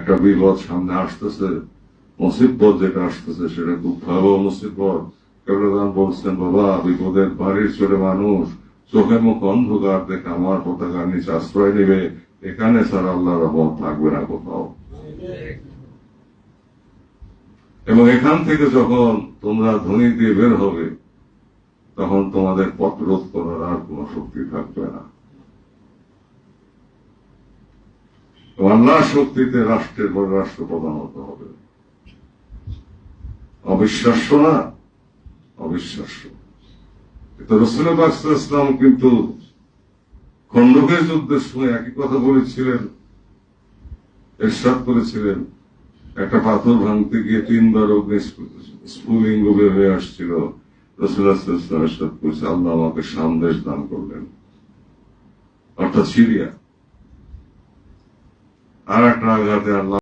একটা বিপদ সামনে আসতেছে, মুসিবত যেটা আসতেছে সেটা খুব ভয়াবহ মুসিবত। কেবলাদান বলছেন, বাবা বিপদের বাড়ির চড়ে মানুষ চোখে মুখ অন্ধকার দেখে আমার পতাকার নিচে আশ্রয় নেবে, এখানে স্যার আল্লাহর রহমত থাকবে না কোথাও। এবং এখান থেকে যখন তোমরা ধ্বনি দিয়ে বের হবে, তখন তোমাদের পথ রোধ করার আর কোন শক্তি থাকবে না। আল্লাহর শক্তিতে রাষ্ট্রের পর রাষ্ট্র প্রধান হতে হবে। অবিশ্বাস্য না? অবিশ্বাস্য। রসুল পাক সাল্লাল্লাহু আলাইহি ওয়াসাল্লাম কিন্তু খন্দকের যুদ্ধের সময় একই কথা বলেছিলেন, ইরশাদ করেছিলেন, একটা পাথর ভাঙতে গিয়ে 3 বার অগ্নি স্ফুলিঙ্গ বের হয়ে আসছিল। রাসূলুল্লাহ সাল্লাল্লাহু আলাইহি ওয়াসাল্লাম ইরশাদ করেছে, আল্লাহ আমাকে সামদেশ দান করলেন, অর্থাৎ সিরিয়া। আর একটা আঘাতে আল্লাহ